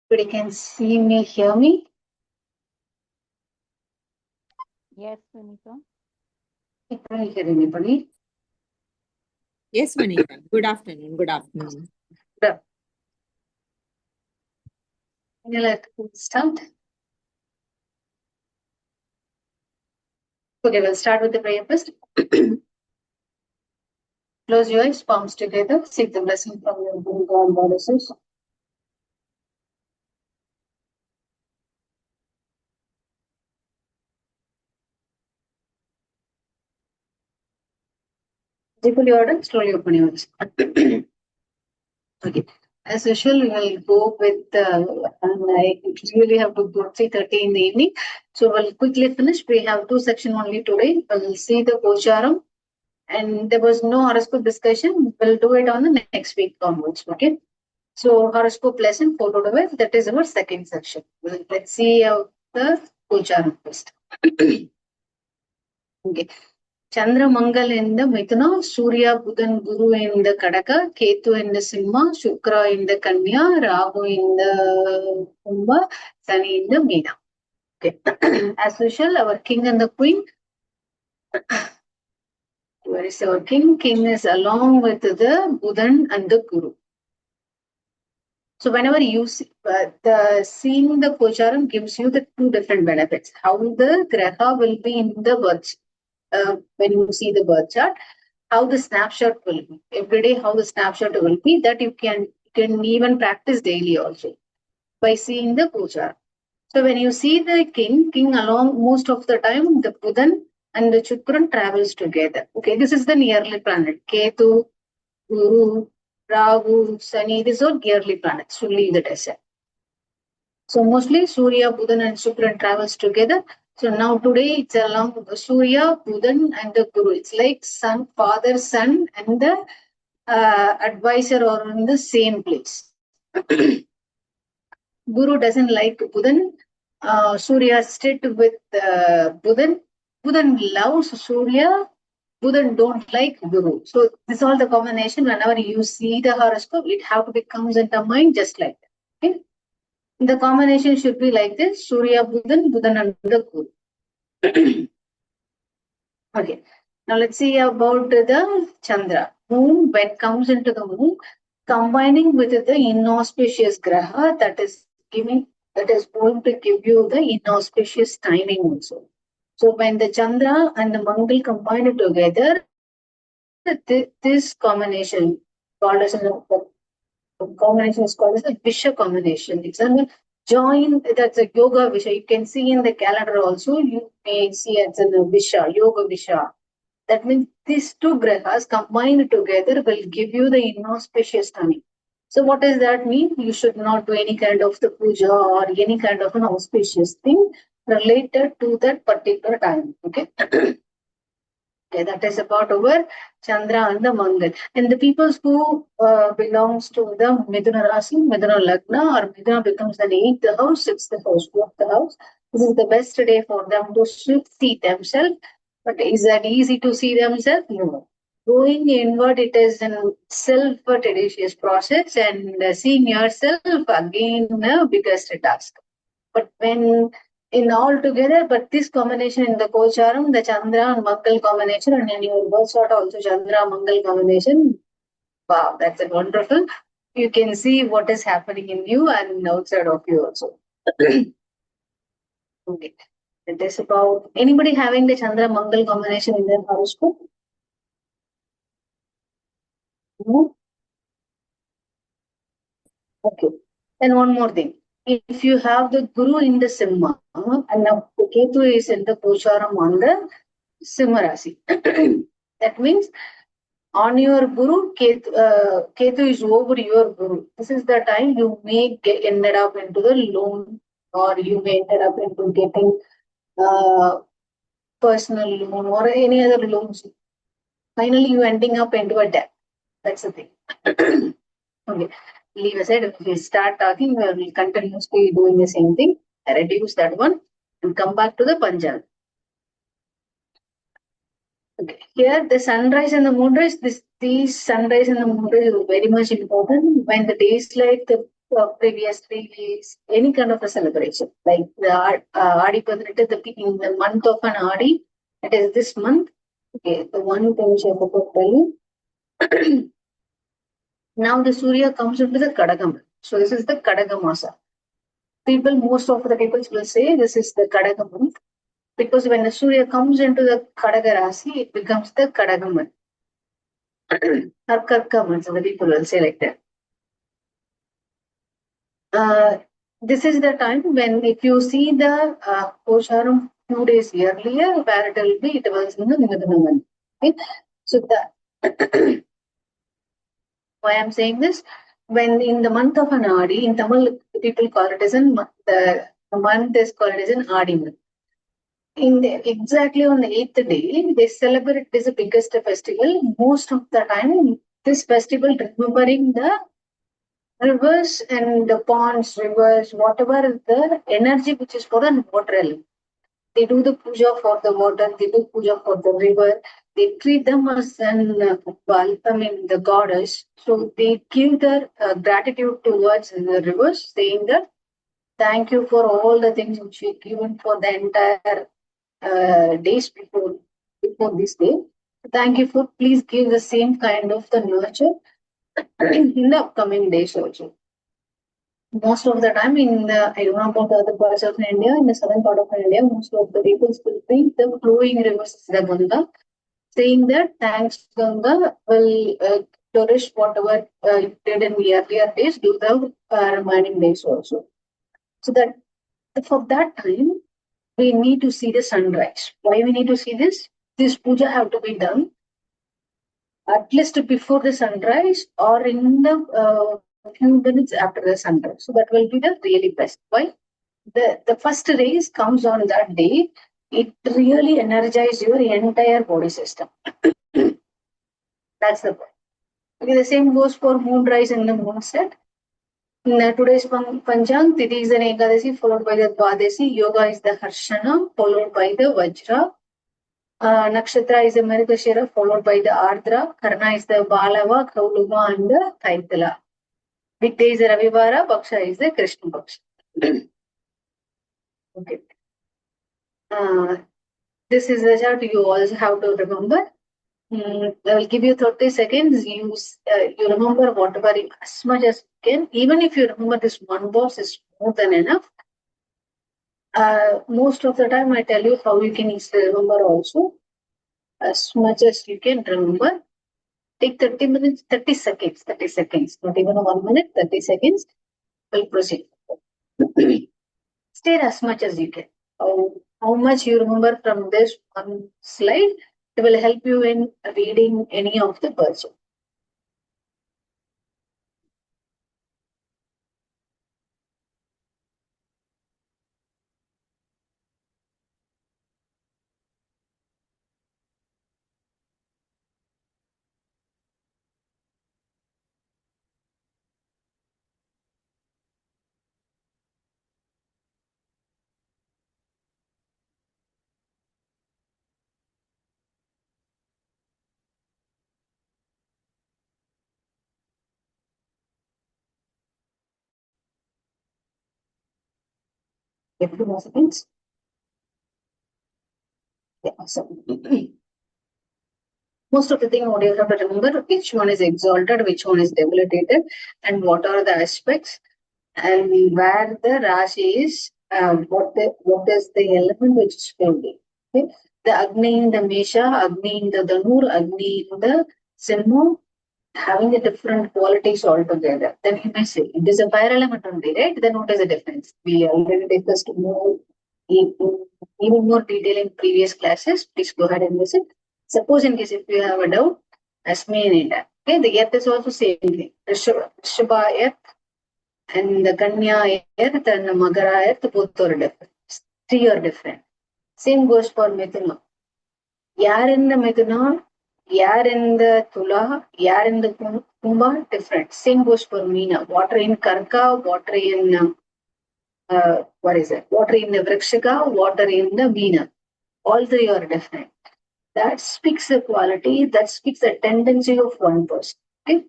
Everybody can see me, hear me? Yes, Sunita. Can you hear anybody? Yes, Vanita. Good afternoon. Good afternoon. Yeah. Can you let me start? Okay, we'll start with the prayer first. Close your eyes, palms together. Seek the blessing from your Guru God Goddesses. Deeply order, slowly open your eyes. Okay. As usual, we will go with and I really have to go 3:30 in the evening. So we'll quickly finish. We have two sections only today. We'll see the Gocharam, and there was no horoscope discussion. We'll do it on the next week onwards. Okay. So horoscope lesson followed away. That is our second section. Let's see the Gocharam first. Okay. Chandra Mangal in the Mithuna, Surya Buddhan Guru in the Kadaka, Ketu in the Simha, Shukra in the Kanya, Rahu in the Kumbha, Sani in the Meena. Okay. As usual, our king and the queen. Where is our king? King is along with the Buddhan and the Guru. So whenever you see seeing the Gocharam gives you the two different benefits. How the Graha will be in the birth, when you see the birth chart, how the snapshot will be every day, how the snapshot will be, that you can even practice daily also by seeing the Gocharam. So when you see the king along, most of the time the Buddhan and the Shukran travels together. Okay, this is the nearly planet. Ketu, Guru, Rahu, Sani, these are yearly planets to leave the desert. So mostly Surya, Buddhan and Shukran travels together. So now today it's along Surya, Buddhan and the Guru. It's like son, father, son and the advisor are in the same place. Guru doesn't like Buddhan. Surya stayed with Buddhan. Buddhan loves Surya. Buddhan don't like Guru. So this is all the combination. Whenever you see the horoscope, it have to be comes into mind just like that. Okay. The combination should be like this: Surya, Buddhan, Buddhan and the Guru. Okay. Now let's see about the Chandra. Moon, when it comes into the moon, combining with the inauspicious graha, that is going to give you the inauspicious timing also. So when the Chandra and the Mangal combine together, this combination called as a combination is called as a Visha combination. It's a join, that's a yoga Visha. You can see in the calendar also, you may see it's a Visha, yoga Visha. That means these two grahas combined together will give you the inauspicious timing. So what does that mean? You should not do any kind of the puja or any kind of an auspicious thing related to that particular time. Okay. Okay, that is about our Chandra and the Mangal. And the people who belongs to the Midhuna Rasi, Midhuna Lagna, or Midhuna becomes the 8th house, 6th house, 4th house. This is the best day for them to see themselves. But is that easy to see themselves? No. Going inward, it is a self-tedious process, and seeing yourself again the biggest task. But when in all together, but this combination in the Gocharam, the Chandra and Mangal combination, and in your birth chart also Chandra Mangal combination, wow, that's a wonderful. You can see what is happening in you and outside of you also. Okay. It is about anybody having the Chandra Mangal combination in their horoscope? No? Okay. Then one more thing. If you have the Guru in the Simha and now Ketu is in the Gocharam on the Simha Rasi, that means on your Guru, Ketu is over your Guru. This is the time you may get ended up into the loan, or you may ended up into getting personal loan or any other loans. Finally, you ending up into a debt. That's the thing. Okay. Leave aside. If we start talking, we will continuously doing the same thing. Reduce that one and come back to the Panchal. Okay. Here, the sunrise and the moonrise, these sunrise and the moonrise is very much important. When the days like the previous 3 days, any kind of a celebration. Like the Adi Padanittu, in the month of an Adi, it is this month. Okay, the one thing which I forgot to tell you. Now the Surya comes into the Kadagam. So this is the Kadagamasa. Most of the people will say this is the Kadagam because when the Surya comes into the Kadagarasi, it becomes the Kadagam. Or Karkaman, so the people will say like that. This is the time when if you see the Kosharam few days earlier, where it will be, it was in the Midanaman. Okay? So the why I'm saying this, when in the month of an Adi, in Tamil people call it as the month is called as an Adi month. Exactly on the 8th day, they celebrate this biggest festival. Most of the time, this festival remembering the rivers and the ponds, rivers, whatever the energy which is for the water element. They do the puja for the water, they do puja for the river, they treat them as the goddess. So they give their gratitude towards the rivers, saying that thank you for all the things which you've given for the entire days before this day. Thank you for please give the same kind of the nurture in the upcoming days also. Most of the time I don't know about the other parts of India, in the southern part of India, most of the people will think the flowing rivers is the Ganga, saying that thanks Ganga will flourish whatever you did in the earlier days, do the remaining days also. So that for that time, we need to see the sunrise. Why we need to see this? This puja have to be done at least before the sunrise or in the few minutes after the sunrise. So that will be the really best. Why? The first rays comes on that day. It really energizes your entire body system. That's the point. Okay, the same goes for moonrise and the moonset. In today's Panchang, Tithi is an Ekadasi followed by the Dwadasi. Yoga is the Harshana followed by the Vajra. Nakshatra is the Margashira followed by the Ardra. Karna is the Balava, Kauluva and the Taitala. Weekday is the Ravivara. Paksha is the Krishna Paksha. Okay. This is the chart you also have to remember. I will give you 30 seconds. You remember whatever as much as you can. Even if you remember this one box is more than enough. Most of the time I tell you how you can easily remember also. As much as you can remember. Take 30 minutes, 30 seconds, 30 seconds. Not even 1 minute, 30 seconds. We'll proceed. Stay as much as you can. How much you remember from this one slide, it will help you in reading any of the person. A few more seconds. Yeah, awesome. Most of the thing what you have to remember, which one is exalted, which one is debilitated, and what are the aspects, and where the Rashi is, what is the element which is holding. Okay? The Agni in the Mesha, Agni in the Dhanur, Agni in the Simhu, having the different qualities altogether. Then you may say it is a fire element only, right? Then what is the difference? We already discussed more even more detail in previous classes. Please go ahead and listen. Suppose in case if you have a doubt, ask me in it. Okay, the earth is also same thing. Rishabha earth and the Kanya earth and the Magara earth both are different. Three are different. Same goes for Mithuna. Yaar in the Mithuna, yaar in the Tula, yaar in the Kumbha, different. Same goes for Meena. Water in Karka, water in what is it? Water in the Vrikshika, water in the Meena. All three are different. That speaks the quality, that speaks the tendency of one person. Okay?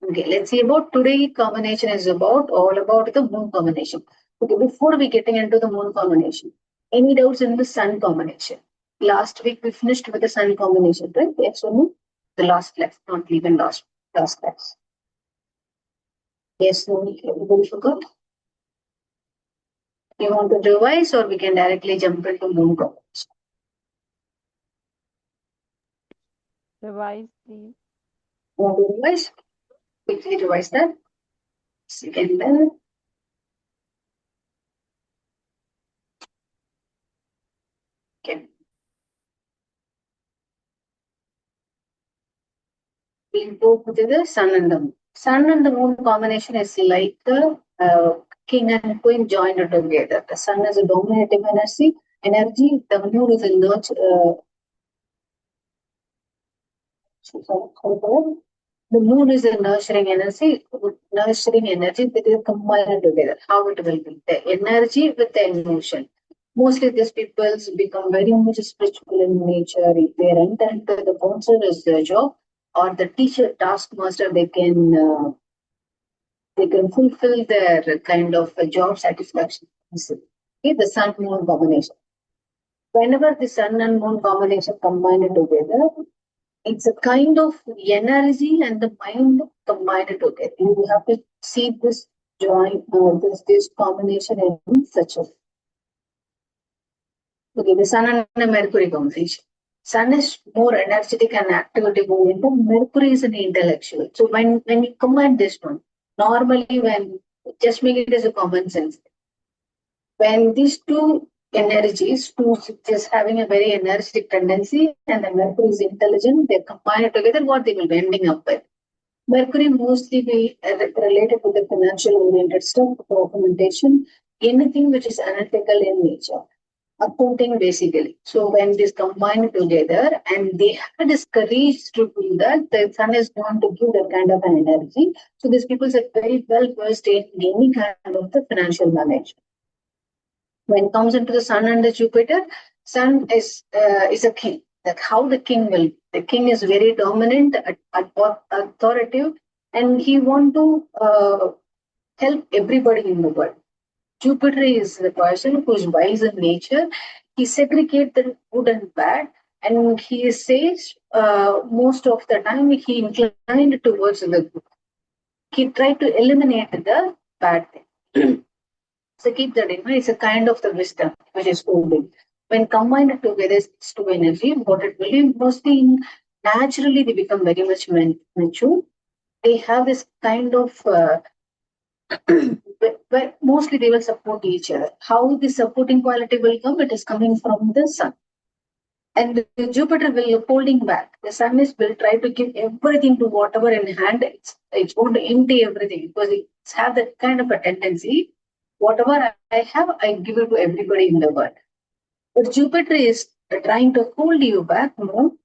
Okay, let's see about today combination is all about the moon combination. Okay, before we getting into the moon combination, any doubts in the sun combination? Last week we finished with the sun combination, right? Yes or no? The last class, not even last class. Yes, no, everybody forgot. You want to revise or we can directly jump into moon combination? Revise, please. Want to revise? Quickly revise that. Second level. Okay. We'll go to the sun and the moon. Sun and the moon combination is like the king and queen joined together. The sun is a dominating energy. The moon is a the moon is a nurturing energy that is combined together. How it will be the energy with the emotion. Mostly these people become very much spiritual in nature. If they enter into the counselor as their job or the teacher taskmaster, they can fulfill their kind of job satisfaction. Okay, the sun moon combination. Whenever the sun and moon combination combined together, it's a kind of energy and the mind combined together. You have to see this join, this combination in such a. Okay, the sun and the Mercury combination. Sun is more energetic and activity oriented. Mercury is an intellectual. So when you combine this one, normally when just make it as a common sense. When these two energies, two just having a very energetic tendency, and the Mercury is intelligent, they combine together, what they will be ending up with. Mercury mostly be related to the financial oriented stuff, documentation, anything which is analytical in nature, accounting basically. So when this combined together and they have this courage to do that, the sun is going to give that kind of an energy. So these people are very well versed in any kind of the financial management. When it comes into the sun and the Jupiter, sun is a king. Like how the king will. The king is very dominant, authoritative, and he want to help everybody in the world. Jupiter is the person who is wise in nature. He segregates the good and bad, and he says most of the time he inclined towards the good. He tried to eliminate the bad thing. So keep that in mind. It's a kind of the wisdom which is holding. When combined together, it's two energy. What it will be mostly naturally they become very much mature. They have this kind of where mostly they will support each other. How the supporting quality will come? It is coming from the sun. And the Jupiter will holding back. The sun is will try to give everything to whatever in hand. It's going to empty everything because it's have that kind of a tendency. Whatever I have, I give it to everybody in the world. But Jupiter is trying to hold you back. No,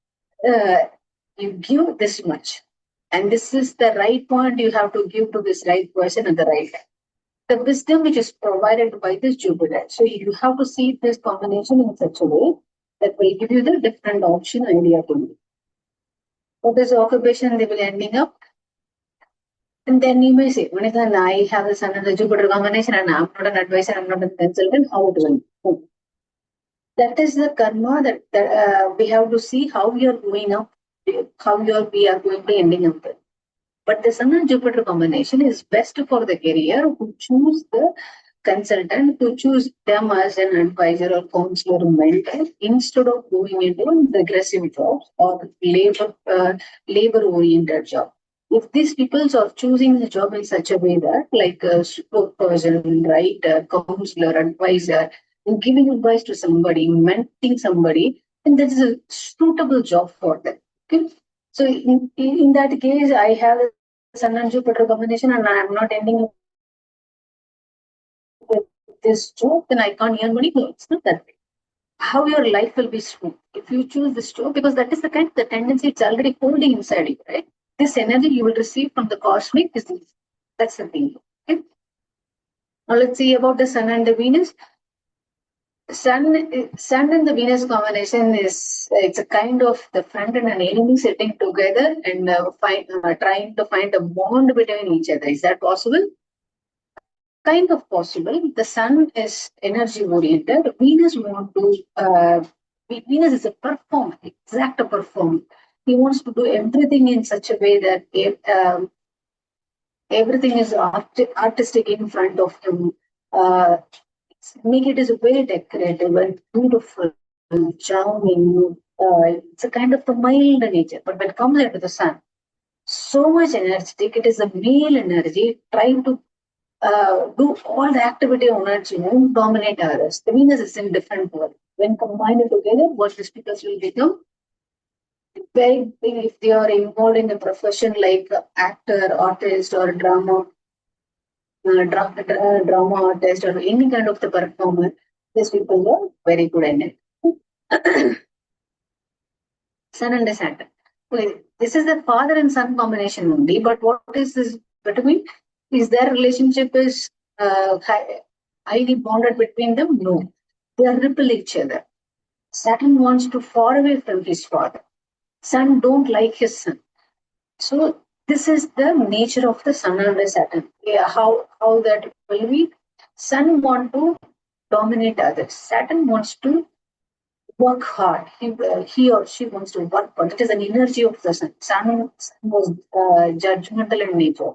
you give this much, and this is the right point you have to give to this right person at the right time. The wisdom which is provided by this Jupiter. So you have to see this combination in such a way that will give you the different option idea to you. For this occupation, they will ending up. And then you may say, Vanitha, I have the Sun and the Jupiter combination, and I'm not an advisor, I'm not a consultant. How it will go? That is the karma that we have to see how we are going up, how we are going to ending up with. But the Sun and Jupiter combination is best for the career who choose the consultant, to choose them as an advisor or counselor or mentor instead of going into regressive jobs or labor oriented job. If these people are choosing the job in such a way that like a spokesperson, right, a counselor, advisor, and giving advice to somebody, mentoring somebody, then that is a suitable job for them. Okay. So in that case, I have a Sun and Jupiter combination and I am not ending up with this job, then I can't earn money. No, it's not that way. How your life will be smooth if you choose this job, because that is the kind the tendency it's already holding inside you, right? This energy you will receive from the cosmic is this. That's the thing. Okay. Now let's see about the Sun and the Venus. Sun and the Venus combination it's a kind of the friend and an enemy sitting together and trying to find a bond between each other. Is that possible? Kind of possible. The Sun is energy oriented. Venus want to Venus is a performer, exact performer. He wants to do everything in such a way that everything is artistic in front of him. Uh, make it is very decorative and beautiful, charming. It's a kind of a mild nature. But when it comes into the Sun, so much energetic. It is a male energy trying to do all the activity on its own, dominate others. The Venus is in different world. When combined together, what the speakers will become very big if they are involved in a profession like actor, artist, or drama artist, or any kind of the performer. These people are very good in it. Sun and the Saturn. Okay, this is the father and son combination only. But what is this between? Is their relationship is highly bonded between them? No, they repel each other. Saturn wants to far away from his father. Sun don't like his son. So this is the nature of the Sun and the Saturn. Yeah, how that will be? Sun want to dominate others. Saturn wants to work hard. He or she wants to work hard. It is an energy of the Sun. Sun was judgmental in nature.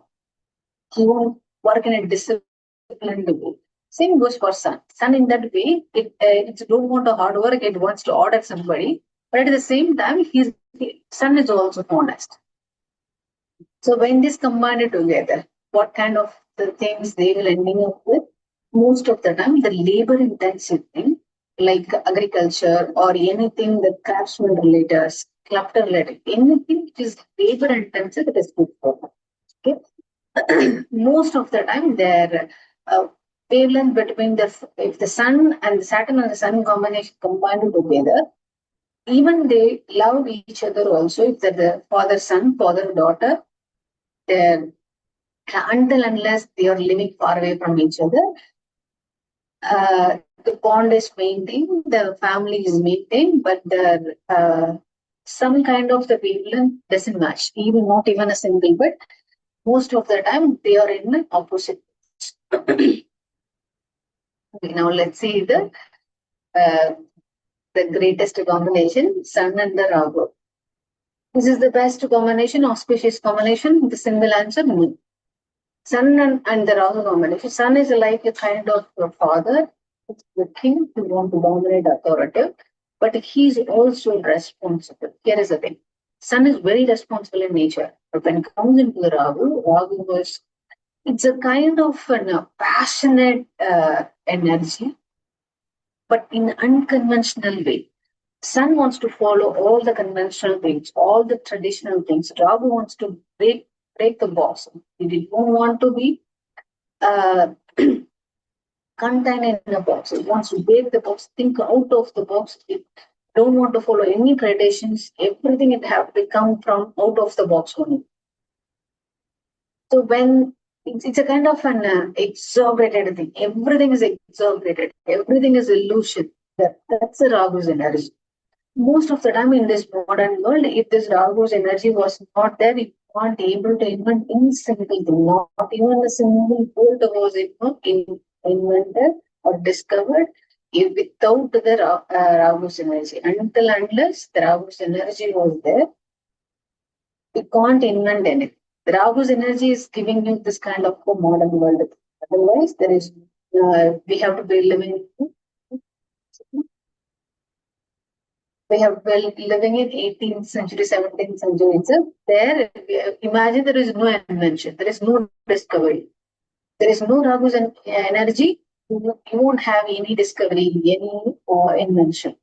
He won't work in a disciplined way. Same goes for Sun. Sun in that way, it don't want a hard work. It wants to order somebody, but at the same time, Sun is also honest. So when this combined together, what kind of the things they will ending up with? Most of the time, the labor intensive thing like agriculture or anything that craftsman related, sculptor related, anything which is labor intensive, it is good for them. Okay. Most of the time, their wavelength between if the Sun and the Saturn and the Sun combination combined together, even they love each other also. If they're the father son, father daughter, they're until unless they are living far away from each other, the bond is maintained, the family is maintained, but the some kind of the wavelength doesn't match, even not even a single bit. Most of the time, they are in the opposite. Okay, now let's see the greatest combination, Sun and the Rahu. This is the best combination, auspicious combination. The single answer, no. Sun and the Rahu combination. Sun is like a kind of a father, the king who want to dominate authority, but he's also responsible. Here is the thing. Sun is very responsible in nature. But when it comes into the Rahu was, it's a kind of a passionate energy, but in unconventional way. Sun wants to follow all the conventional things, all the traditional things. Rahu wants to break the box. He don't want to be uh, contained in a box. He wants to break the box, think out of the box. He don't want to follow any traditions. Everything it have to come from out of the box only. So when it's a kind of an exaggerated thing. Everything is exaggerated. Everything is illusion. That's the Rahu's energy. Most of the time in this modern world, if this Rahu's energy was not there, we weren't able to invent any single thing. Not even a single bolt was invented or discovered without the Rahu's energy. Until unless the Rahu's energy was there, we can't invent anything. The Rahu's energy is giving you this kind of a modern world. Otherwise, there is we have to be living. We have been living in 18th century, 17th century itself. There, imagine there is no invention, there is no discovery, there is no Rahu's energy. You won't have any discovery, any invention,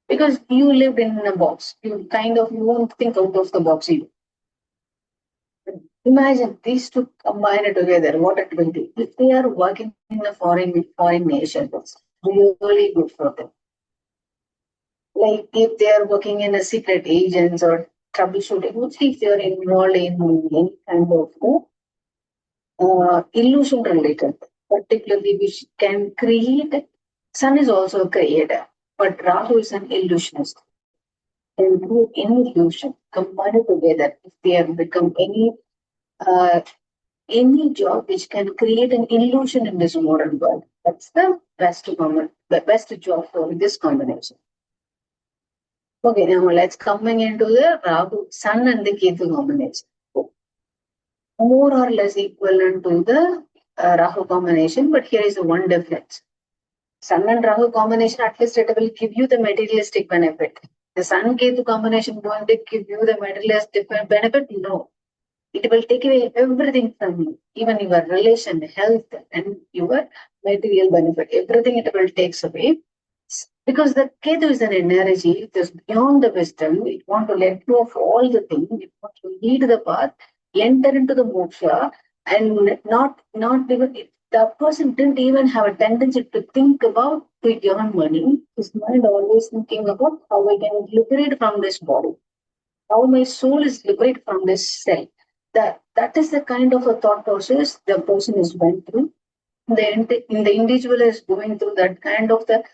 because you lived in a box. You won't think out of the box either. Imagine these two combined together, what it will be. If they are working in a foreign nation, it's really good for them. Like if they are working in a secret agents or troubleshooting, mostly if they are involved in any kind of illusion related, particularly which can create Sun is also a creator, but Rahu is an illusionist. And through any illusion combined together, if they have become any job which can create an illusion in this modern world, that's the best job for this combination. Okay, now let's coming into the Rahu, Sun and the Ketu combination. More or less equivalent to the Rahu combination, but here is one difference. Sun and Rahu combination, at least it will give you the materialistic benefit. The Sun Ketu combination going to give you the materialistic benefit? No. It will take away everything from you, even your relation, health, and your material benefit. Everything it will take away. Because the Ketu is an energy, it is beyond the wisdom. It wants to let go of all the things. It wants to lead the path, enter into the moksha, and not even the person didn't even have a tendency to think about to earn money. His mind always thinking about how I can liberate from this body, how my soul is liberated from this cell. That is the kind of a thought process the person is went through. The individual is going through that kind of the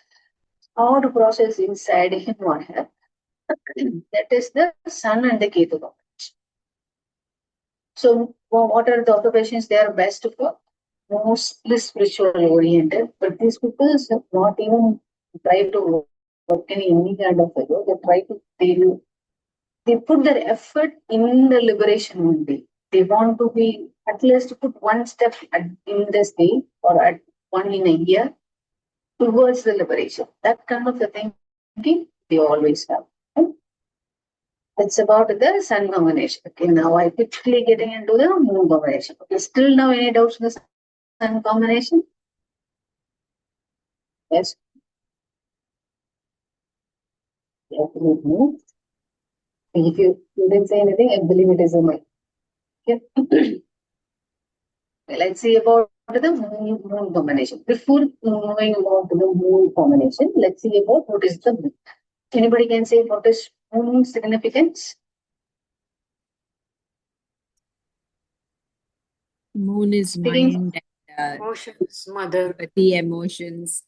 thought process inside him or her. That is the Sun and the Ketu. So, what are the occupations they are best for? Mostly spiritual oriented, but these people have not even try to work in any kind of way. They put their effort in the liberation only. They want to be at least put one step in this day or at one in a year towards the liberation. That kind of a thinking they always have. Okay? It's about the Sun combination. Okay, now I quickly getting into the Moon combination. Okay, still now any doubts on the Sun combination? Yes. Definitely. If you didn't say anything, I believe it is a mic. Okay. Let's see about the moon combination. Before moving about to the moon combination, let's see about what is the moon. Anybody can say what is moon significance? Moon is mind and Emotions, mother. the emotions,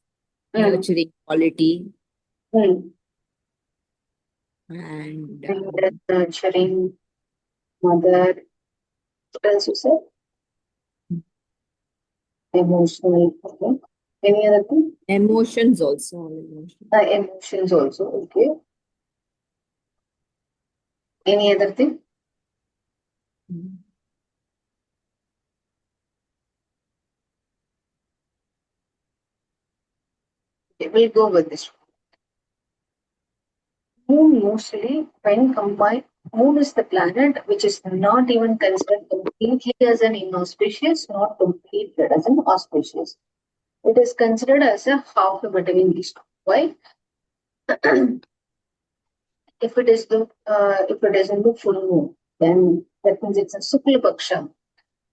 Mm. nurturing quality, Mm. and Nurturing, mother. What else you said? Emotional. Okay. Any other thing? emotions also. All emotions. Emotions also. Okay. Any other thing? Mm. Okay, we'll go with this one. Moon mostly when combined, Moon is the planet which is not even considered completely as an inauspicious, not completely as an auspicious. It is considered as a half between these two. Why? If it is in the full moon, then that means it's a Sukla Paksha.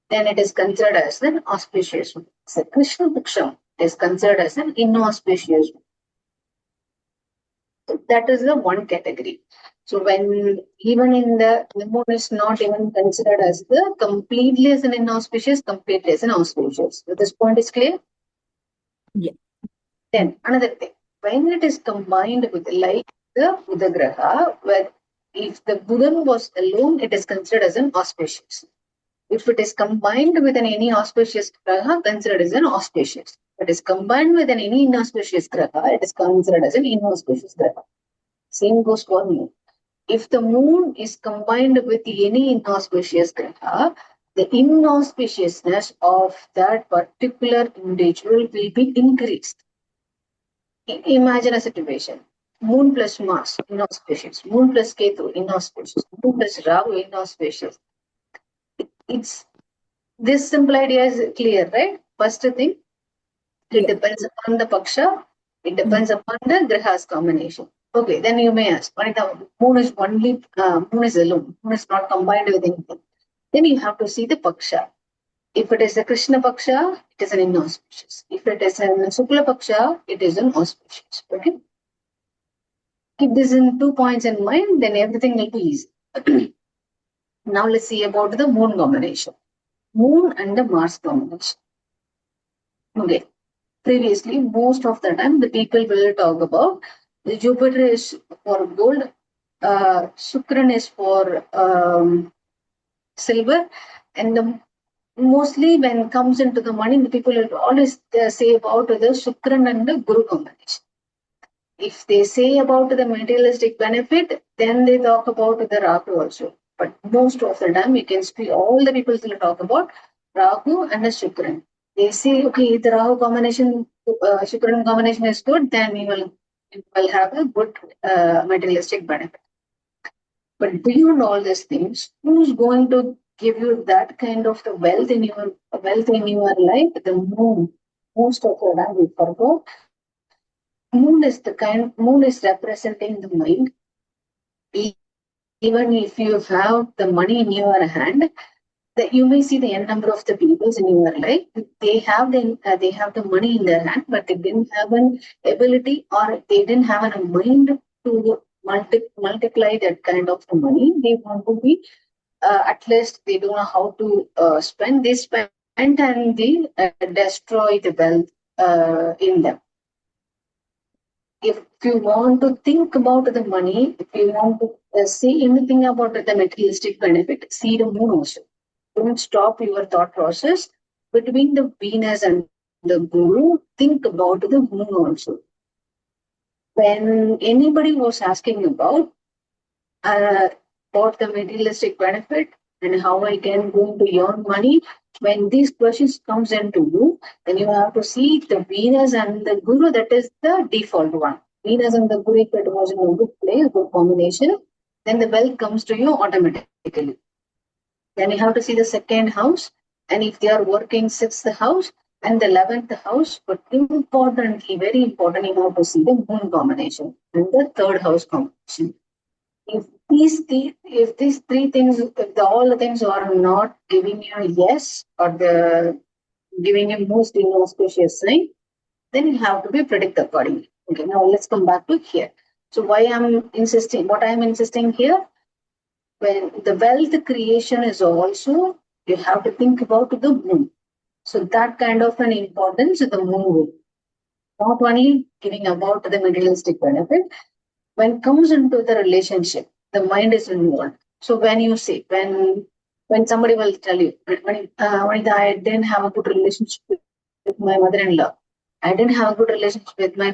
Then it is considered as an auspicious one. It's a Krishna Paksha. It is considered as an inauspicious one. That is the one category. So when even in the moon is not even considered as the completely as an inauspicious, completely as an auspicious. So this point is clear? Yeah. Then another thing, when it is combined with like the Buddha Graha, where if the Buddha was alone, it is considered as an auspicious. If it is combined with any auspicious Graha, considered as an auspicious. If it is combined with any inauspicious Graha, it is considered as an inauspicious Graha. Same goes for moon. If the moon is combined with any inauspicious graha, the inauspiciousness of that particular individual will be increased. Imagine a situation. Moon plus Mars, inauspicious. Moon plus Ketu, inauspicious. Moon plus Rahu, inauspicious. It's this simple idea is clear, right? First thing, it depends upon the paksha. It depends upon the grahas combination. Okay, then you may ask, Vanita, moon is only moon is alone. Moon is not combined with anything. Then you have to see the paksha. If it is a Krishna paksha, it is an inauspicious. If it is a Sukla paksha, it is an auspicious. Okay. Keep this in 2 points in mind, then everything will be easy. Now let's see about the moon combination. Moon and the Mars combination. Okay. previously, most of the time, the people will talk about the Jupiter is for gold, Shukran is for silver, and mostly when it comes into the money, the people will always say about the Shukran and the Guru combination. If they say about the materialistic benefit, then they talk about the Rahu also. But most of the time, you can see all the people will talk about Rahu and the Shukran. They say, okay, the Rahu combination, Shukran combination is good, then you will have a good materialistic benefit. But beyond all these things, who's going to give you that kind of the wealth in your life? The moon. Most of the time we forgot. Moon is representing the mind. Even if you have the money in your hand, that you may see the n number of the peoples in your life. They have the money in their hand, but they didn't have an ability or they didn't have a mind to multiply that kind of the money. They want to be at least they don't know how to spend. They spend and they destroy the wealth in them. If you want to think about the money, if you want to say anything about the materialistic benefit, see the moon also. Don't stop your thought process between the Venus and the Guru. Think about the moon also. When anybody was asking about the materialistic benefit and how I can go to earn money, when these questions comes into you, then you have to see the Venus and the Guru. That is the default one. Venus and the Guru, if it was in a good place, good combination, then the wealth comes to you automatically. Then you have to see the second house, and if they are working sixth house and the 11th house, but importantly, very important, you have to see the moon combination and the third house combination. If these three things, if all the things are not giving you a yes or giving you most inauspicious sign, then you have to be predict accordingly. Okay, now let's come back to here. So what I'm insisting here, when the wealth creation is also, you have to think about the moon. So that kind of an importance the moon will. Not only giving about the materialistic benefit, when it comes into the relationship, the mind is involved. So when you say, when somebody will tell you, when I didn't have a good relationship with my mother-in-law, I didn't have a good relationship with my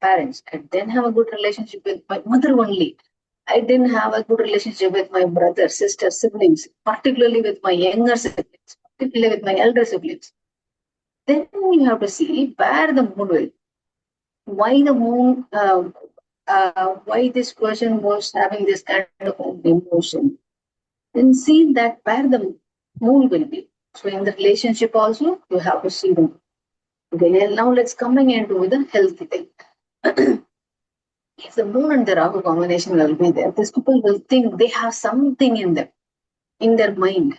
parents, I didn't have a good relationship with my mother only, I didn't have a good relationship with my brother, sister, siblings, particularly with my younger siblings, particularly with my elder siblings. Then you have to see where the moon will. Why the moon? Why this person was having this kind of an emotion? Then see that where the moon will be. So in the relationship also, you have to see them. Okay, now let's coming into the healthy thing. If the moon and the Rahu combination will be there, these people will think they have something in them, in their mind.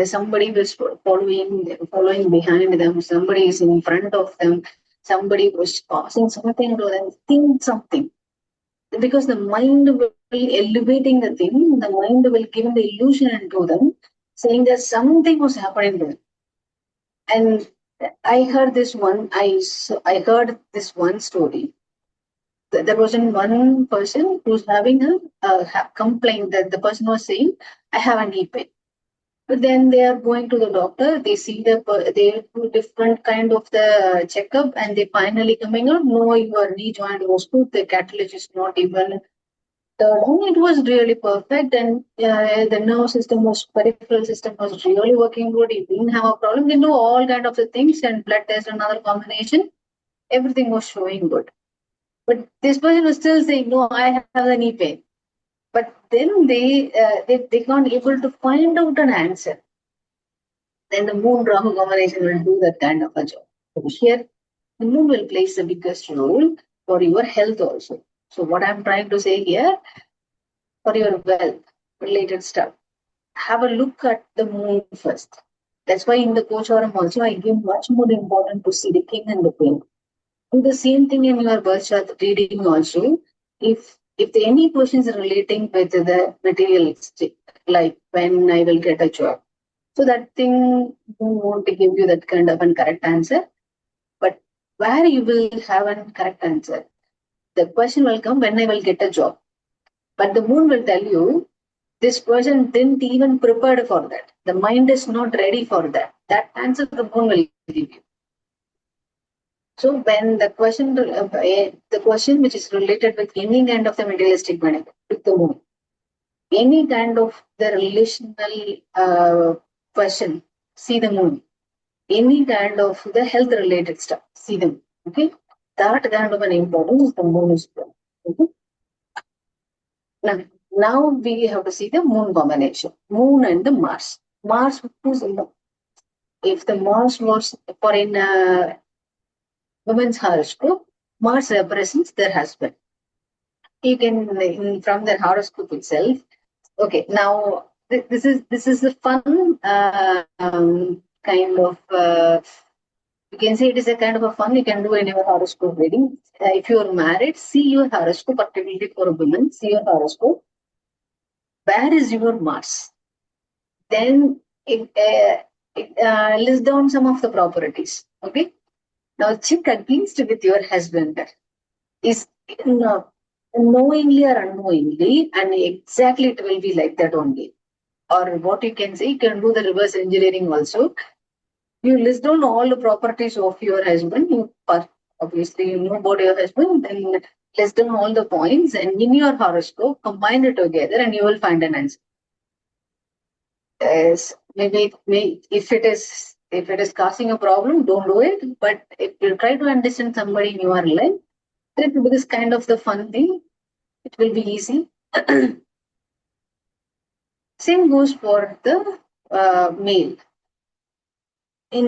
Somebody was following behind them, somebody is in front of them, somebody was causing something to them, think something. Because the mind will elevating the thing, the mind will give the illusion into them, saying that something was happening to them. And I heard this one story. There was one person who's having a complaint that the person was saying, I have a knee pain. But then they are going to the doctor, they see they do different kind of the checkup, and they finally coming out, no, your knee joint was good, the cartilage is not even turned on. It was really perfect, and the nerve system peripheral system was really working good. He didn't have a problem. They do all kind of the things, and blood test, another combination, everything was showing good. But this person was still saying, no, I have a knee pain. But then they can't able to find out an answer. Then the moon Rahu combination will do that kind of a job. So here, the moon will play the biggest role for your health also. So what I'm trying to say here, for your wealth related stuff, have a look at the moon first. That's why in the Gocharam also, I give much more important to see the king and the queen. Do the same thing in your birth chart reading also. If any questions relating with the materialistic, like when I will get a job, so that thing don't want to give you that kind of a correct answer. But where you will have a correct answer. The question will come when I will get a job. But the moon will tell you, this person didn't even prepare for that. The mind is not ready for that. That answer the moon will give you. So when the question which is related with any kind of the materialistic benefit with the moon, any kind of the relational question, see the moon. Any kind of the health related stuff, see them. Okay, that kind of an importance the moon is playing. Okay. Now we have to see the moon combination, moon and the Mars. Mars, if the Mars was for in women's horoscope, Mars represents their husband. You can from their horoscope itself. Okay, now this is a fun kind of. You can say it is a kind of a fun you can do in your horoscope reading. If you are married, see your horoscope, particularly for a woman, see your horoscope. Where is your Mars? Then it lists down some of the properties. Okay. Now check against with your husband. Is knowingly or unknowingly, and exactly it will be like that only. Or what you can say, you can do the reverse engineering also. You list down all the properties of your husband. You obviously you know about your husband, then list down all the points, and in your horoscope, combine it together, and you will find an answer. Yes, maybe if it is causing a problem, don't do it. But if you try to understand somebody in your life, it will be this kind of the fun thing. It will be easy. Same goes for the male. In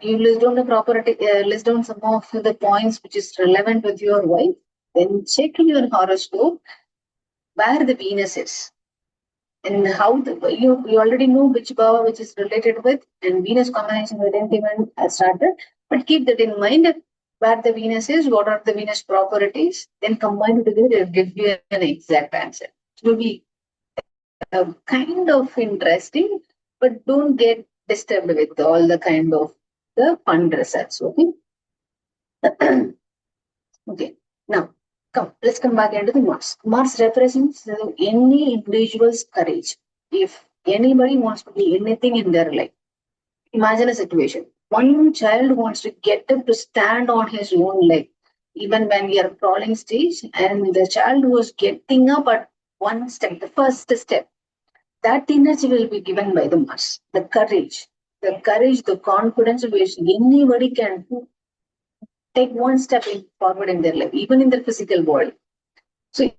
you list down the property, list down some of the points which is relevant with your wife. Then check in your horoscope where the Venus is and how you already know which bhava which is related with, and Venus combination we didn't even started. But keep that in mind. Where the Venus is, what are the Venus properties? Then combine it together, it will give you an exact answer. It will be kind of interesting, but don't get disturbed with all the kind of the fun results. Okay. Okay. Now, let's come back into the Mars. Mars represents any individual's courage. If anybody wants to be anything in their life, imagine a situation. One child wants to get up to stand on his own leg, even when we are crawling stage, and the child was getting up at one step, the first step. That energy will be given by the Mars. The courage, the confidence which anybody can take one step forward in their life, even in their physical body. So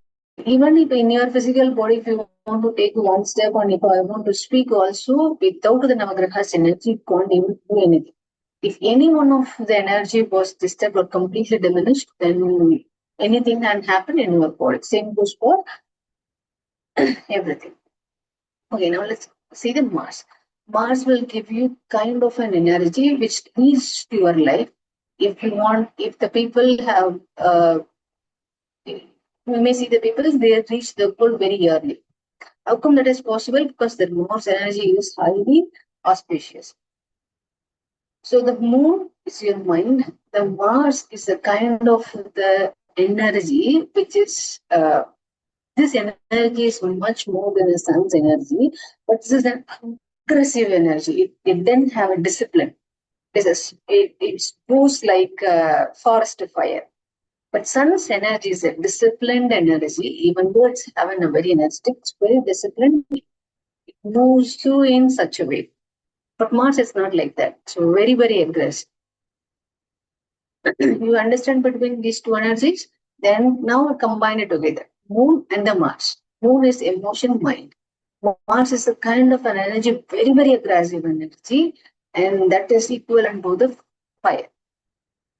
even if in your physical body, if you want to take one step, and if I want to speak also, without the Navagrahas energy, you can't even do anything. If any one of the energy was disturbed or completely diminished, then anything can happen in your body. Same goes for everything. Okay, now let's see the Mars. Mars will give you kind of an energy which leads to your life. If you want, if the people have, we may see the people, they reach the goal very early. How come that is possible? Because the Mars energy is highly auspicious. So the moon is your mind. The Mars is a kind of the energy which is this energy is much more than the sun's energy, but this is an aggressive energy. It doesn't have a discipline. It goes like forest fire. But sun's energy is a disciplined energy, even though it's having a very energetic, it's very disciplined. It moves you in such a way. But Mars is not like that. So very, very aggressive. You understand between these two energies? Then now combine it together. Moon and the Mars. Moon is emotion mind. Mars is a kind of an energy, very, very aggressive energy, and that is equivalent to the fire.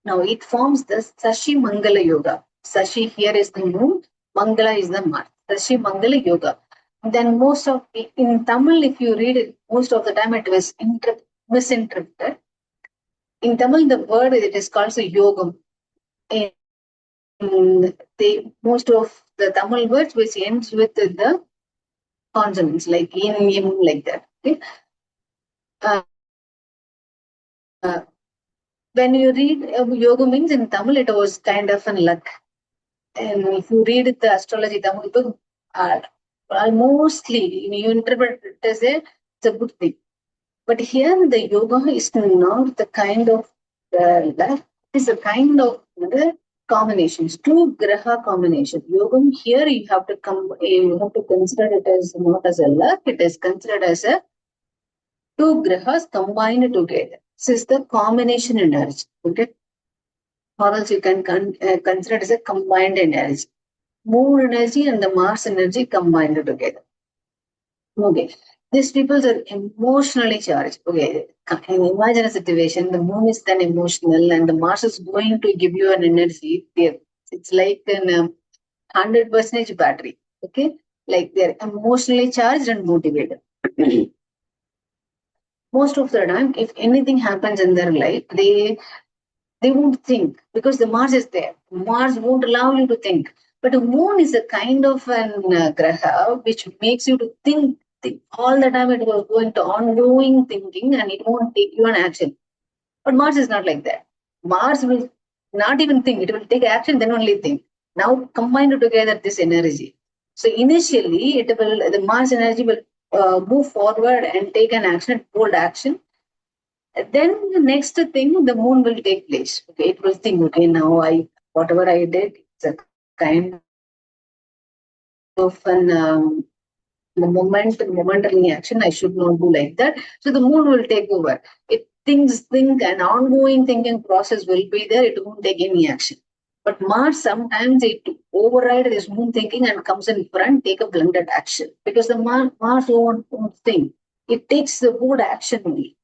Now it forms the Sashi Mangala Yoga. Sashi here is the moon, Mangala is the Mars. Sashi Mangala Yoga. Then most of in Tamil, if you read it, most of the time it was misinterpreted. In Tamil, the word it is called yogam. Most of the Tamil words which ends with the consonants like in like that. Okay? when you read yoga means in Tamil, it was kind of an luck. And if you read the astrology Tamil book, mostly you interpret it as it's a good thing. But here the yoga is not the kind of luck. It's a kind of the combinations, two graha combination. Yogam here you have to consider it as not as a luck. It is considered as a two grahas combined together. This is the combination energy. Okay, or else you can consider it as a combined energy. Moon energy and the Mars energy combined together. Okay. These people are emotionally charged. Okay. Imagine a situation, the moon is then emotional and the Mars is going to give you an energy. It's like an 100% battery. Okay. Like they're emotionally charged and motivated. Most of the time, if anything happens in their life, they won't think because the Mars is there. Mars won't allow you to think. But the moon is a kind of an graha which makes you to think all the time. It was going to ongoing thinking and it won't take you an action. But Mars is not like that. Mars will not even think. It will take action, then only think. Now combined together this energy. So initially, the Mars energy will move forward and take an action, bold action. Then the next thing, the moon will take place. Okay, it will think, okay, now whatever I did, it's a kind of an momentary action. I should not do like that. So the moon will take over. If things think an ongoing thinking process will be there, it won't take any action. But Mars sometimes it override this moon thinking and comes in front, take a blended action because the Mars won't think. It takes the bold action only.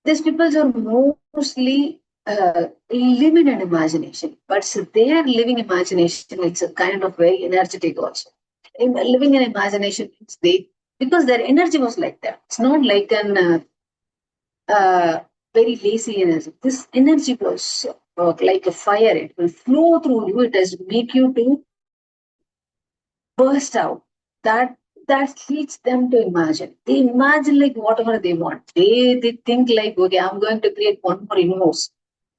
These people are mostly living in imagination, but their living imagination, it's a kind of very energetic also. Living in imagination means because their energy was like that. It's not like an very lazy energy. This energy was like a fire. It will flow through you. It does make you to burst out. That leads them to imagine. They imagine like whatever they want. They think like, okay, I'm going to create one more universe.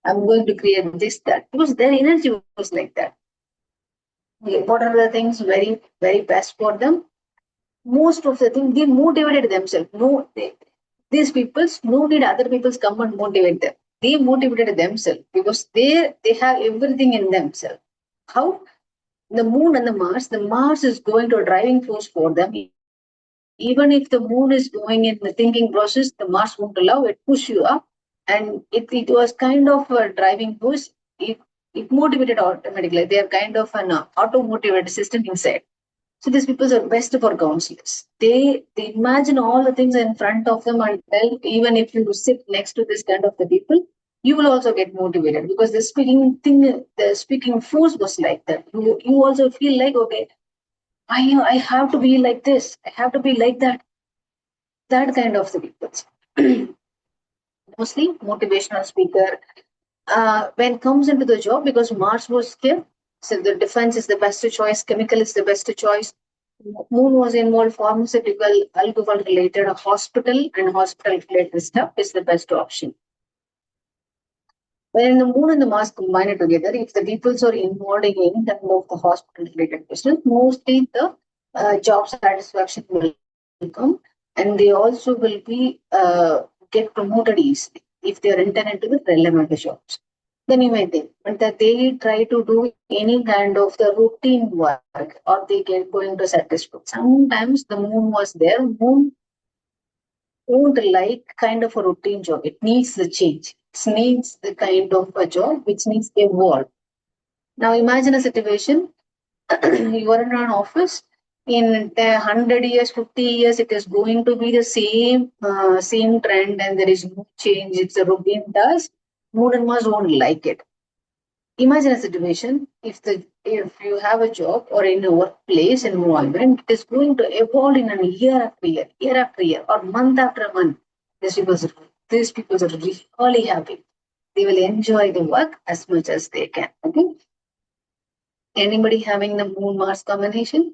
I'm going to create this, that. Because their energy was like that. Okay, what are the things very, very best for them? Most of the things, they motivated themselves. These peoples, no need other people's come and motivate them. They motivated themselves because they have everything in themselves. How? The moon and the Mars is going to a driving force for them. Even if the moon is going in the thinking process, the Mars won't allow it, push you up. And it was kind of a driving force. It motivated automatically. They are kind of an auto-motivated system inside. So these people are best for counselors. They imagine all the things in front of them and tell, even if you sit next to this kind of the people, you will also get motivated because the speaking force was like that. You also feel like, okay, I have to be like this. I have to be like that. That kind of the people. Mostly motivational speaker. When comes into the job, because Mars was here, so the defense is the best choice, chemical is the best choice. Moon was involved, pharmaceutical, alcohol related, hospital and hospital related stuff is the best option. When the moon and the Mars combine it together, if the peoples are involved in any kind of the hospital related business, mostly the job satisfaction will come and they also will be get promoted easily if they are intended to the relevant jobs. Then you may think, but that they try to do any kind of the routine work or they get going to satisfy. Sometimes the moon was there, moon won't like kind of a routine job. It needs the change. It needs the kind of a job which needs to evolve. Now imagine a situation, you are in an office, in 100 years, 50 years, it is going to be the same trend and there is no change. It's a routine task. Moon and Mars won't like it. Imagine a situation if you have a job or in a workplace environment, it is going to evolve in a year after year, or month after month. These people are really happy. They will enjoy the work as much as they can. Okay. Anybody having the Moon Mars combination?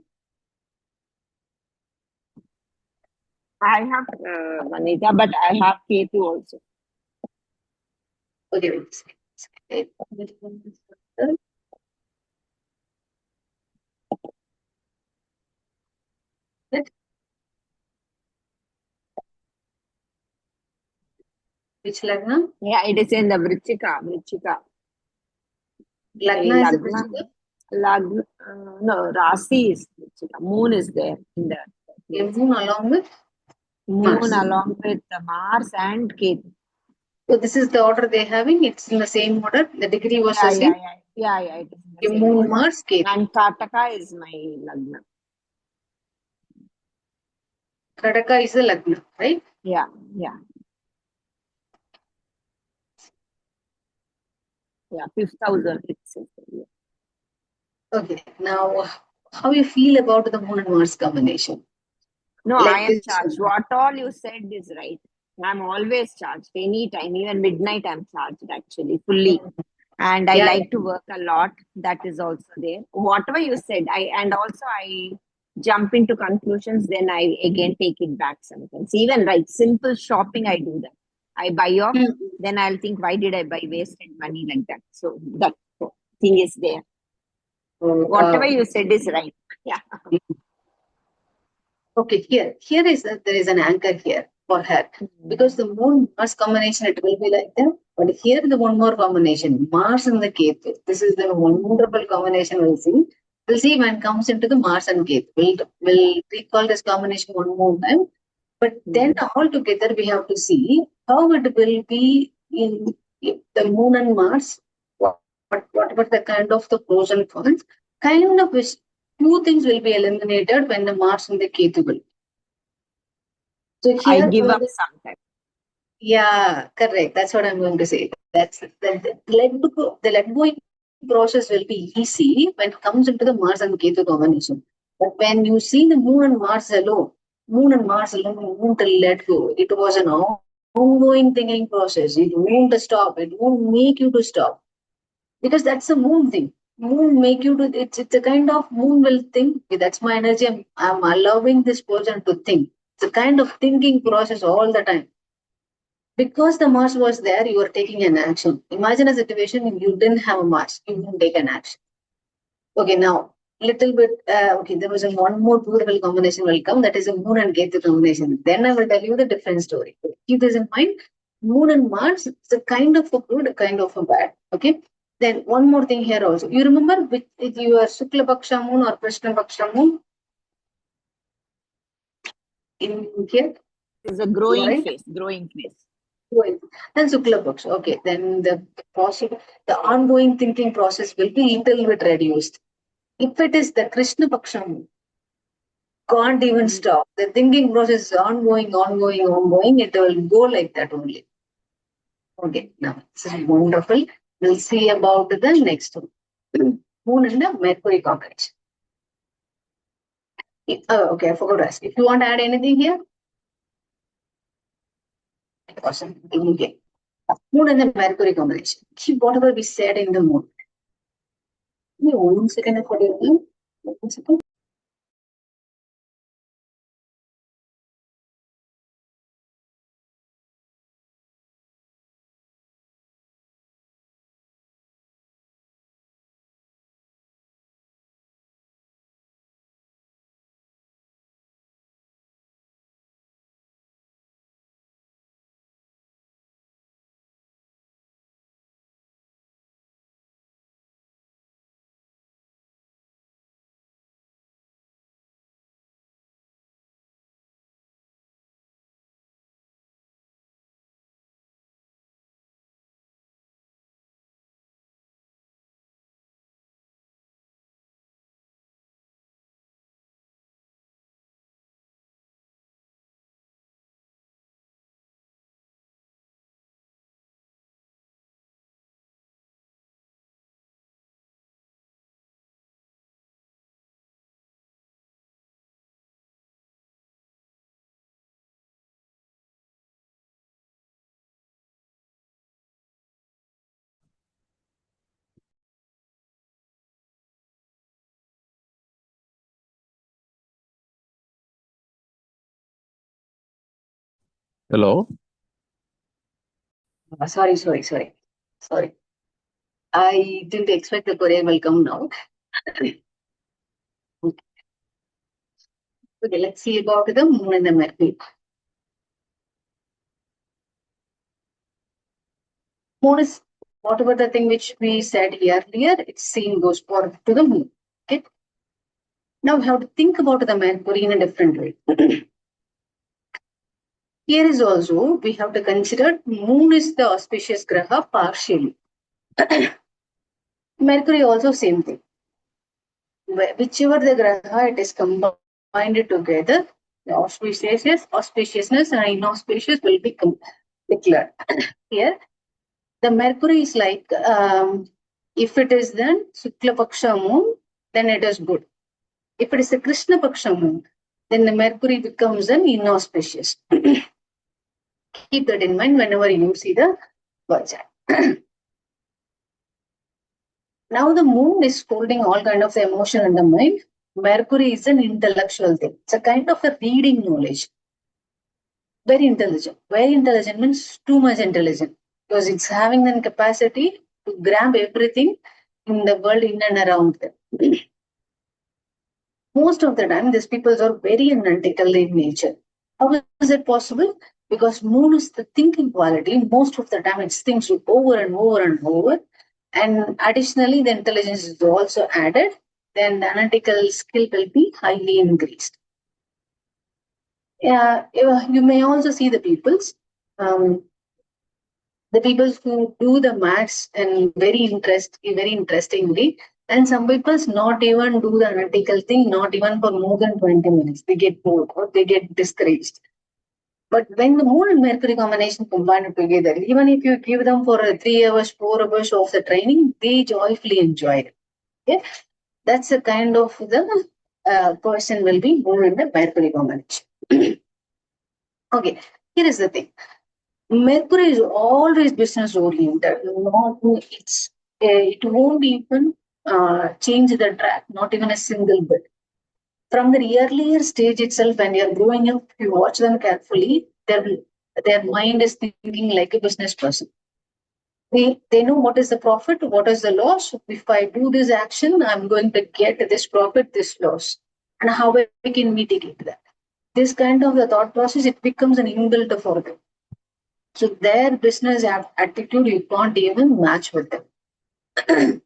I have Vanita, but I have Ketu also. Okay, wait a second. Which Lagna? Yeah, it is in the Vrichika. Vrichika. Lagna is a Lagna. Vrishika. Lagna. No, Rasi is Vrichika. Moon is there in the place. Moon along with Moon Mars. along with Mars and Ketu. So this is the order they're having. It's in the same order. The degree was the Yeah, same. it is in the Okay, same Moon, order. Mars, Ketu. And Kataka is my Lagna. Kadaka is the Lagna, right? Yeah. Yeah, 5,000 itself. Yeah. Okay. Now, how you feel about the Moon and Mars combination? No, I Like am this. charged. What all you said is right. I'm always charged. Anytime, even midnight, I'm charged actually fully. And I Yeah, like to work a lot. That is also there. Whatever you said, I jump into conclusions, then I again take it back sometimes. Even right, simple shopping, I do that. I buy off, yeah. then I'll think, why did I buy wasted money like that? So that thing is there. Oh, Whatever wow. you said is right. Yeah. Okay, here is there is an anchor here for her because the Moon Mars combination it will be like that. But here the one more combination Mars and the Ketu. This is the wonderful combination we'll see. We'll see when it comes into the Mars and Ketu. We'll recall this combination one more time. But then all together we have to see how it will be in if the Moon and Mars. What the kind of the pros and cons? Kind of which two things will be eliminated when the Mars and the Ketu will. So I here, give up sometimes. yeah, correct. That's what I'm going to say. That's the let going process will be easy when it comes into the Mars and Ketu combination. But when you see the Moon and Mars alone, you won't let go. It was an ongoing thinking process. It won't stop. It won't make you to stop because that's a moon thing. Moon make you to. It's a kind of moon will think. Okay, that's my energy. I'm allowing this person to think. It's a kind of thinking process all the time because the Mars was there, you are taking an action. Imagine a situation if you didn't have a Mars, you wouldn't take an action. Okay, now little bit. Okay, there was a one more beautiful combination will come. That is a Moon and Ketu combination. Then I will tell you the different story. Keep this in mind. Moon and Mars is a kind of a good, a kind of a bad. Okay. Then one more thing here also. You remember which is your Shukla Paksha moon or Krishna Paksha moon in here? It's a You are growing right. phase, growing phase. Well, then Shukla Paksha. Okay, then the ongoing thinking process will be little bit reduced. If it is the Krishna Paksha, can't even stop. The thinking process is ongoing. It will go like that only. Okay, now this is wonderful. We'll see about the next one. Moon and the Mercury combination. Oh, okay, I forgot to ask. If you want to add anything here, awesome. Okay. Moon and the Mercury combination. Keep whatever we said in the moon. Give me 1 second for your 1 second. Hello. Sorry. I didn't expect the Korean will come now. Okay, let's see about the moon and the Mercury. Moon is whatever the thing which we said earlier, it's same goes for to the moon. Okay. Now we have to think about the Mercury in a different way. Here is also we have to consider moon is the auspicious graha partially. Mercury also same thing. Whichever the graha it is combined together, the auspiciousness and inauspicious will be declared. Here, the Mercury is like if it is then Shukla Paksha moon, then it is good. If it is a Krishna Paksha moon, then the Mercury becomes an inauspicious. Keep that in mind whenever you see the birth chart. Now the moon is holding all kind of the emotion in the mind. Mercury is an intellectual thing. It's a kind of a reading knowledge. Very intelligent. Very intelligent means too much intelligent because it's having the capacity to grab everything in the world in and around them. Most of the time, these people are very analytical in nature. How is it possible? Because moon is the thinking quality. Most of the time, it thinks over and over and over. And additionally, the intelligence is also added. Then the analytical skill will be highly increased. Yeah, you may also see the peoples who do the maths and very interestingly, and some people's not even do the analytical thing, not even for more than 20 minutes. They get bored or they get discouraged. But when the moon and Mercury combination combined together, even if you give them for 3 hours, 4 hours of the training, they joyfully enjoy it. Okay? That's the kind of the person will be moon and the Mercury combination. Okay, here is the thing. Mercury is always business oriented. It won't even change the track, not even a single bit. From the earlier stage itself, when you're growing up, you watch them carefully, their mind is thinking like a business person. They know what is the profit, what is the loss. If I do this action, I'm going to get this profit, this loss, and how I can mitigate that. This kind of the thought process, it becomes an inbuilt for them. So their business attitude, you can't even match with them.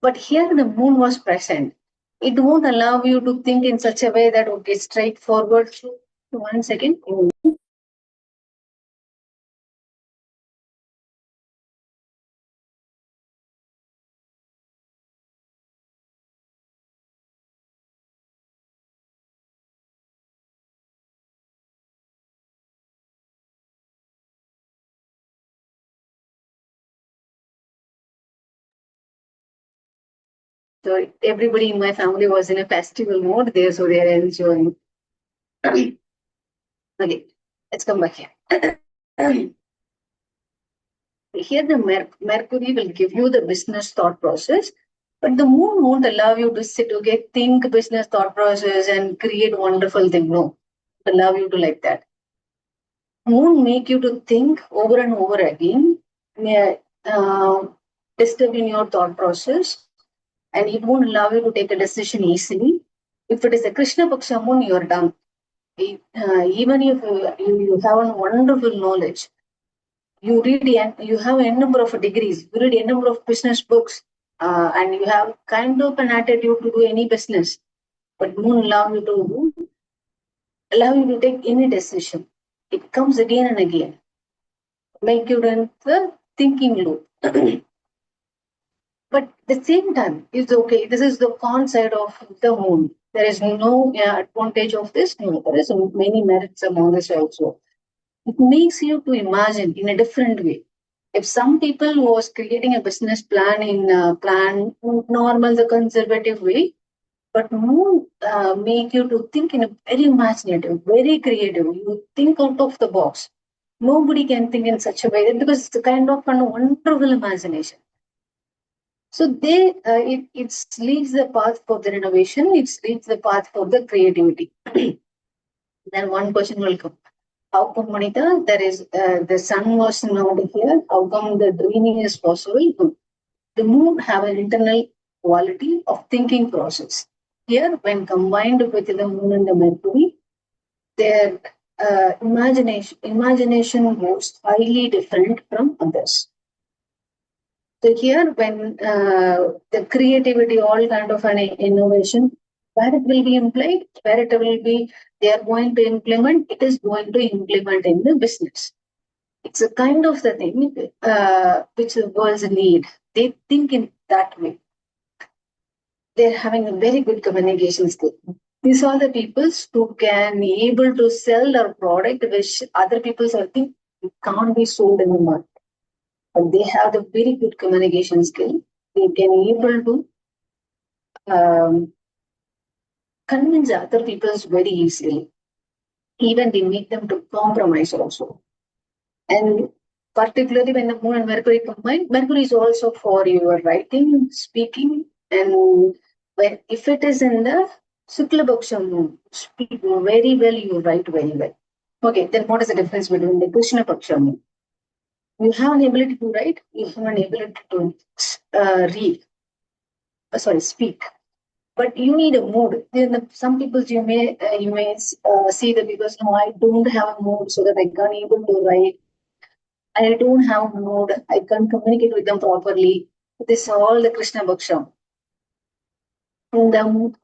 But here the moon was present. It won't allow you to think in such a way that, okay, straightforward. 1 second. So everybody in my family was in a festival mode there, so they are enjoying. Okay, let's come back here. Here the Mercury will give you the business thought process, but the moon won't allow you to sit, okay, think business thought process and create wonderful thing. No, it allow you to like that. Moon make you to think over and over again, disturb in your thought process, and it won't allow you to take a decision easily. If it is a Krishna Paksha moon, you're done. Even if you have a wonderful knowledge, you have a number of degrees, you read a number of business books, and you have kind of an attitude to do any business, but moon allow you to take any decision. It comes again and again, make you in the thinking loop. But at the same time, it's okay. This is the con side of the moon. There is no advantage of this. No, there is many merits among this also. It makes you to imagine in a different way. If some people was creating a business plan in normal, the conservative way, but moon make you to think in a very imaginative, very creative. You think out of the box. Nobody can think in such a way because it's a kind of a wonderful imagination. So it leads the path for the innovation. It leads the path for the creativity. Then one question will come: how come, Manita, there is the sun was not here? How come the dreaming is possible? No. The moon have an internal quality of thinking process. Here, when combined with the moon and the Mercury, their imagination was highly different from others. So here, when the creativity, all kind of an innovation, where it will be implied, where it will be, they are going to implement, it is going to implement in the business. It's a kind of the thing which the world's need. They think in that way. They're having a very good communication skill. These are the people who can be able to sell their product, which other people are think it can't be sold in the market. But they have the very good communication skill. They can able to convince other people very easily. Even they make them to compromise also. And particularly when the moon and Mercury combine, Mercury is also for your writing, speaking, and when if it is in the Suklabhaksha moon, speak very well, you write very well. Okay, then what is the difference between the Krishna Paksha moon? You have an ability to write, you have an ability to read, speak. But you need a mood. Then some people you may see that because no, I don't have a mood, so that I can't able to write. I don't have a mood. I can't communicate with them properly. This is all the Krishna Bhaksha. And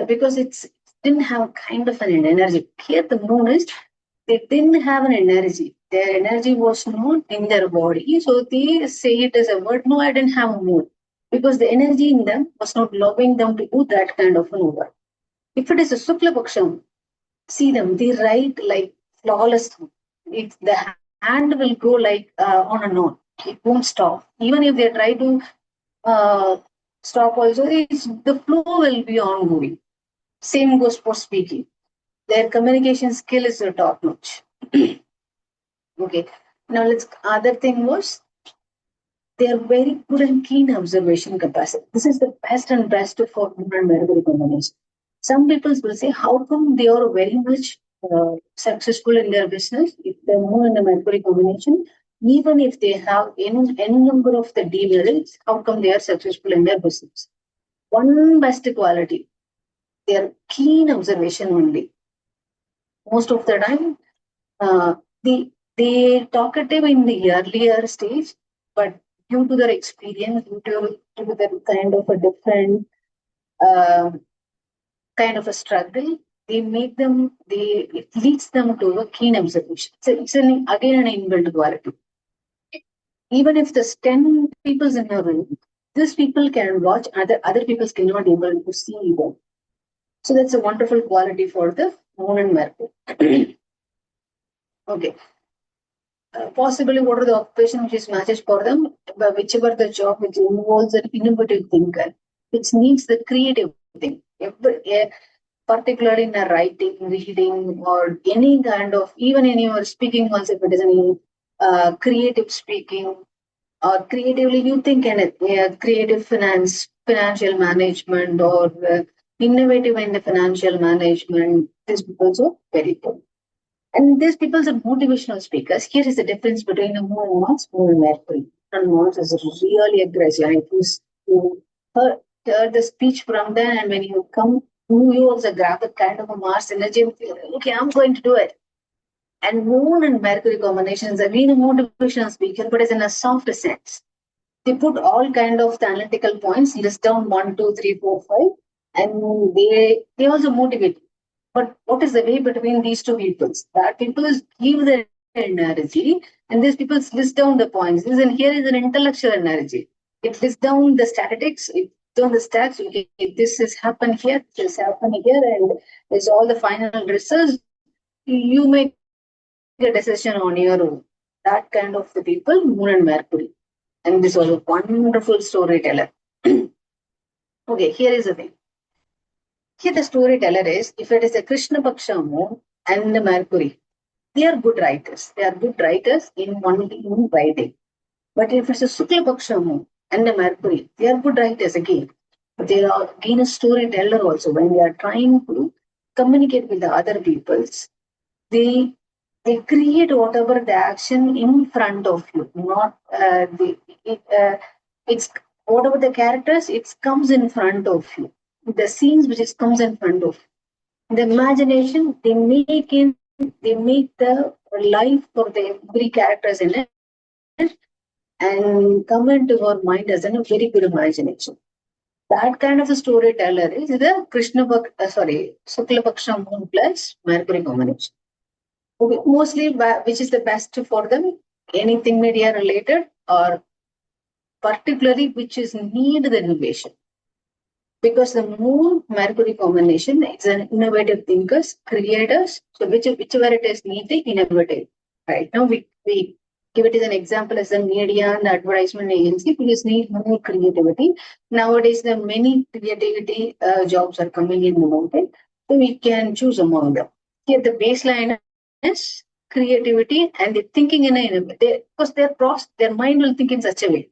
because it didn't have kind of an energy. Here the moon is, they didn't have an energy. Their energy was not in their body. So they say it as a word, no, I didn't have a mood. Because the energy in them was not allowing them to do that kind of an work. If it is a Sukla Bhaksham, see them, they write like flawless. If the hand will go like on and on, it won't stop. Even if they try to stop also, the flow will be ongoing. Same goes for speaking. Their communication skill is top notch. Okay. Now other thing was they are very good and keen observation capacity. This is the best for moon and Mercury combination. Some people will say, how come they are very much successful in their business if the moon and the Mercury combination, even if they have any number of the demerits, how come they are successful in their business? One best quality, their keen observation only. Most of the time, they talkative in the earlier stage, but due to their experience, due to their kind of a different kind of a struggle, it leads them to a keen observation. So it's again an inbuilt quality. Even if there's 10 people in a room, these people can watch, other people cannot able to see them. So that's a wonderful quality for the moon and Mercury. Okay. Possibly what are the occupation which is matches for them, whichever the job which involves an innovative thinker, which needs the creative thing. Particularly in a writing, reading, or any kind of, even in your speaking also, if it is any creative speaking, or creatively you think in it, creative financial management, or innovative in the financial management, this is also very good. And these people are motivational speakers. Here is the difference between a moon and Mars, moon and Mercury. And Mars is really aggressive. And if you heard the speech from them, and when you come, you also grab the kind of a Mars energy and feel, okay, I'm going to do it. And moon and Mercury combinations, again, a motivational speaker, but it's in a softer sense. They put all kind of analytical points, list down 1, 2, 3, 4, 5, and they also motivate. But what is the way between these two peoples? That people give their energy, and these people list down the points. Here is an intellectual energy. It lists down the statistics, it down the stats. Okay, this has happened here, this happened here, and there's all the final results. You make a decision on your own. That kind of the people, Moon and Mercury. And this was a wonderful storyteller. Okay, here is the thing. Here the storyteller is, if it is a Krishna Paksha moon and the Mercury, they are good writers. They are good writers in writing. But if it's a Sukla Paksha moon and the Mercury, they are good writers again. But they are again a storyteller also. When they are trying to communicate with the other peoples, they they create whatever the action in front of you, not it's whatever the characters, it comes in front of you. The scenes which is comes in front of you. The imagination they make the life for the every characters in it and come into your mind as a very good imagination. That kind of a storyteller is the Shukla Paksha moon plus Mercury combination. Mostly, which is the best for them? Anything media related or particularly which is need the innovation. Because the moon Mercury combination is an innovative thinkers, creators. So whichever it is need the innovative. Right now we give it as an example as a media and advertisement agency because need more creativity. Nowadays the many creativity jobs are coming in the market. So we can choose among them. Here the baseline is creativity and the thinking in a because their mind will think in such a way.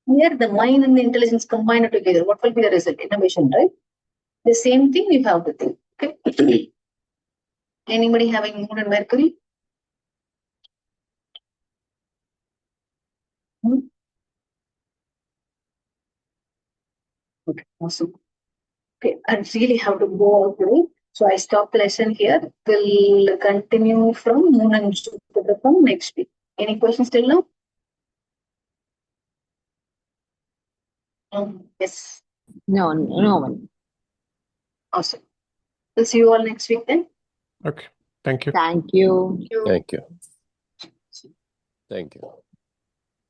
Here the mind and the intelligence combined together. What will be the result? Innovation, right? The same thing you have to think. Okay. Anybody having moon and Mercury? Okay, awesome. Okay, I really have to go out today. So I stop the lesson here. We'll continue from moon and Jupiter from next week. Any questions till now? Yes. No, no one. Awesome. We'll see you all next week then. Okay. Thank you. Thank you. Thank you. Thank you.